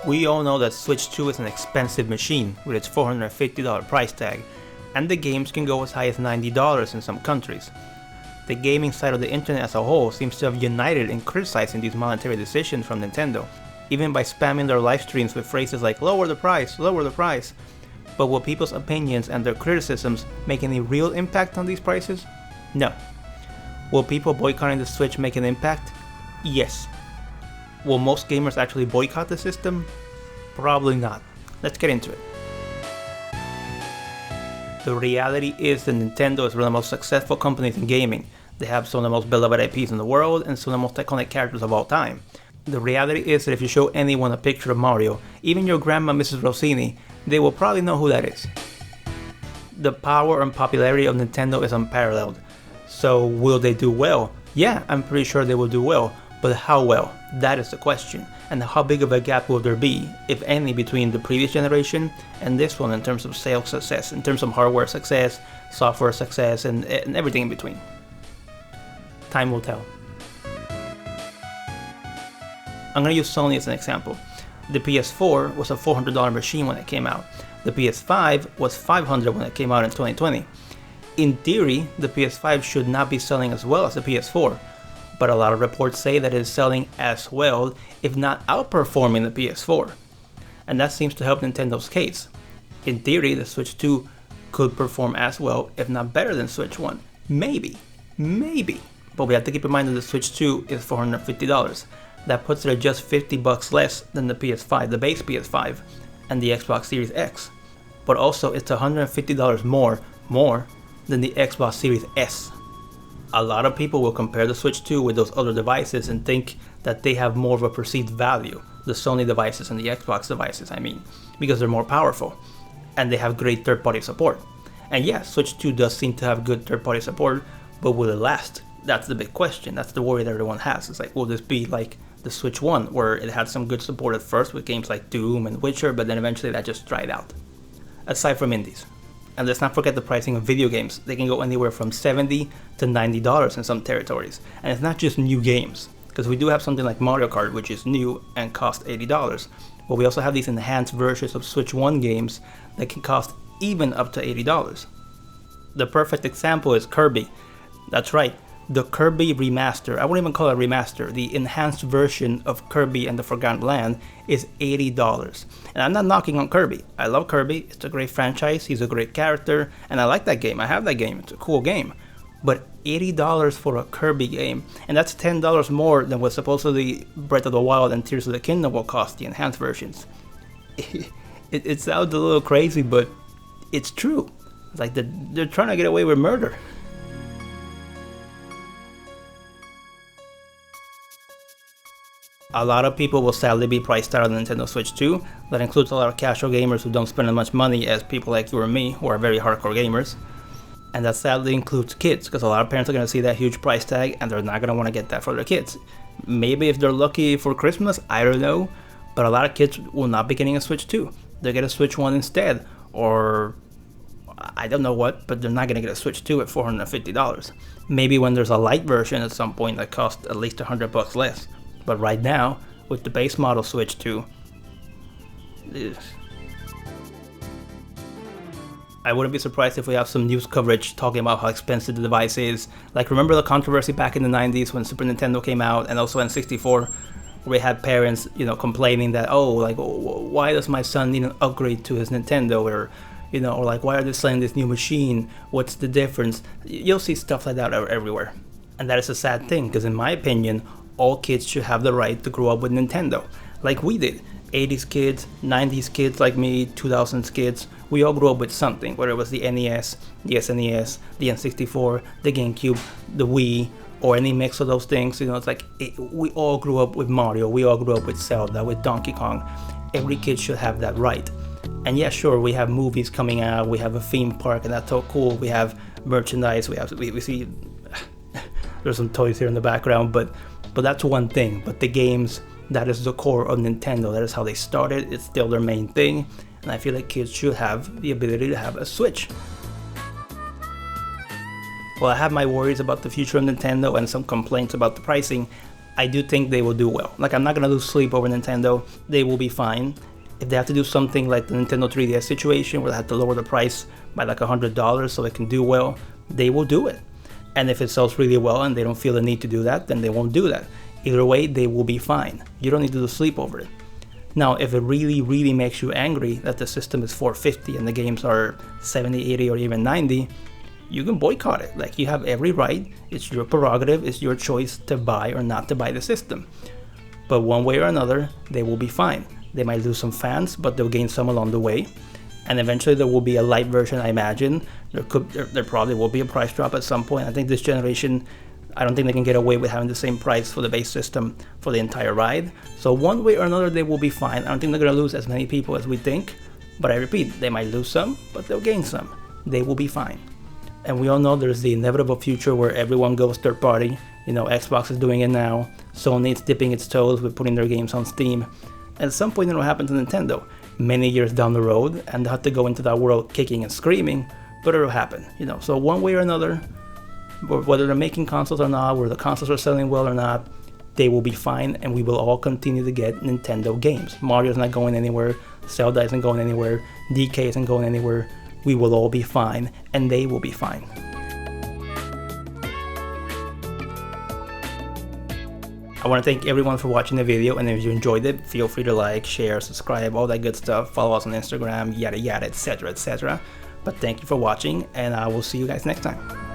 We all know that Switch 2 is an expensive machine with its $450 price tag, and the games can go as high as $90 in some countries. The gaming side of the internet as a whole seems to have united in criticizing these monetary decisions from Nintendo, even by spamming their live streams with phrases like lower the price, lower the price. But will people's opinions and their criticisms make any real impact on these prices? No. Will people boycotting the Switch make an impact? Yes. Will most gamers actually boycott the system? Probably not. Let's get into it. The reality is that Nintendo is one of the most successful companies in gaming. They have some of the most beloved IPs in the world and some of the most iconic characters of all time. The reality is that if you show anyone a picture of Mario, even your grandma Mrs. Rossini, they will probably know who that is. The power and popularity of Nintendo is unparalleled. So will they do well? Yeah, I'm pretty sure they will do well, but how well? That is the question. And how big of a gap will there be, if any, between the previous generation and this one in terms of sales success, in terms of hardware success, software success, and everything in between? Time will tell. I'm going to use Sony as an example. The PS4 was a $400 machine when it came out. The PS5 was $500 when it came out in 2020. In theory, the PS5 should not be selling as well as the PS4, but a lot of reports say that it is selling as well, if not outperforming the PS4. And that seems to help Nintendo's case. In theory, the Switch 2 could perform as well, if not better than Switch 1. Maybe. But we have to keep in mind that the Switch 2 is $450. That puts it at just $50 less than the PS5, the base PS5, and the Xbox Series X. But also, it's $150 more than the Xbox Series S. A lot of people will compare the Switch 2 with those other devices and think that they have more of a perceived value, the Sony devices and the Xbox devices, because they're more powerful, and they have great third-party support. And yeah, Switch 2 does seem to have good third-party support, but will it last? That's the big question. That's the worry that everyone has. It's like, will this be like the Switch 1, where it had some good support at first with games like Doom and Witcher, but then eventually that just dried out? Aside from indies. And let's not forget the pricing of video games. They can go anywhere from $70 to $90 in some territories. And it's not just new games, because we do have something like Mario Kart, which is new and costs $80. But we also have these enhanced versions of Switch 1 games that can cost even up to $80. The perfect example is Kirby. That's right, the Kirby remaster. I wouldn't even call it a remaster. The enhanced version of Kirby and the Forgotten Land is $80. And I'm not knocking on Kirby. I love Kirby. It's a great franchise. He's a great character. And I like that game. I have that game. It's a cool game. But $80 for a Kirby game. And that's $10 more than what supposedly Breath of the Wild and Tears of the Kingdom will cost, the enhanced versions. It sounds a little crazy, but it's true. It's like they're trying to get away with murder. A lot of people will sadly be priced out of the Nintendo Switch 2. That includes a lot of casual gamers who don't spend as much money as people like you or me, who are very hardcore gamers. And that sadly includes kids, because a lot of parents are going to see that huge price tag and they're not going to want to get that for their kids. Maybe if they're lucky for Christmas, I don't know. But a lot of kids will not be getting a Switch 2. They'll get a Switch 1 instead. Or I don't know what, but they're not going to get a Switch 2 at $450. Maybe when there's a light version at some point that costs at least $100 less. But right now, with the base model Switch 2, I wouldn't be surprised if we have some news coverage talking about how expensive the device is. Like, remember the controversy back in the 90s when Super Nintendo came out, and also N64, where we had parents, complaining that, why does my son need an upgrade to his Nintendo, or like, why are they selling this new machine? What's the difference? You'll see stuff like that everywhere. And that is a sad thing, because in my opinion, all kids should have the right to grow up with Nintendo, like we did. 80s kids, 90s kids like me, 2000s kids, we all grew up with something, whether it was the NES, the SNES, the N64, the GameCube, the Wii, or any mix of those things. It's like we all grew up with Mario, we all grew up with Zelda, with Donkey Kong. Every kid should have that right. And yeah, sure, we have movies coming out, we have a theme park, and that's so cool. We have merchandise, we see there's some toys here in the background, but that's one thing. But the games, that is the core of Nintendo. That is how they started. It's still their main thing. And I feel like kids should have the ability to have a Switch. Well, I have my worries about the future of Nintendo and some complaints about the pricing. I do think they will do well. Like, I'm not gonna lose sleep over Nintendo. They will be fine. If they have to do something like the Nintendo 3DS situation where they have to lower the price by like $100 so it can do well, they will do it. And if it sells really well and they don't feel the need to do that, then they won't do that. Either way, they will be fine. You don't need to lose sleep over it. Now, if it really, really makes you angry that the system is $450 and the games are $70, $80, or even $90, you can boycott it. Like, you have every right. It's your prerogative. It's your choice to buy or not to buy the system. But one way or another, they will be fine. They might lose some fans, but they'll gain some along the way. And eventually there will be a light version, I imagine. There probably will be a price drop at some point. I think this generation, I don't think they can get away with having the same price for the base system for the entire ride. So one way or another, they will be fine. I don't think they're going to lose as many people as we think. But I repeat, they might lose some, but they'll gain some. They will be fine. And we all know there's the inevitable future where everyone goes third party. You know, Xbox is doing it now. Sony is dipping its toes with putting their games on Steam. At some point it'll happen to Nintendo. Many years down the road, and they'll have to go into that world kicking and screaming, but it'll happen, you know. So one way or another, whether they're making consoles or not, whether the consoles are selling well or not, they will be fine, and we will all continue to get Nintendo games. Mario's not going anywhere, Zelda isn't going anywhere, DK isn't going anywhere. We will all be fine, and they will be fine. I want to thank everyone for watching the video, and if you enjoyed it, feel free to like, share, subscribe, all that good stuff. Follow us on Instagram, yada yada, etc, etc. But thank you for watching, and I will see you guys next time.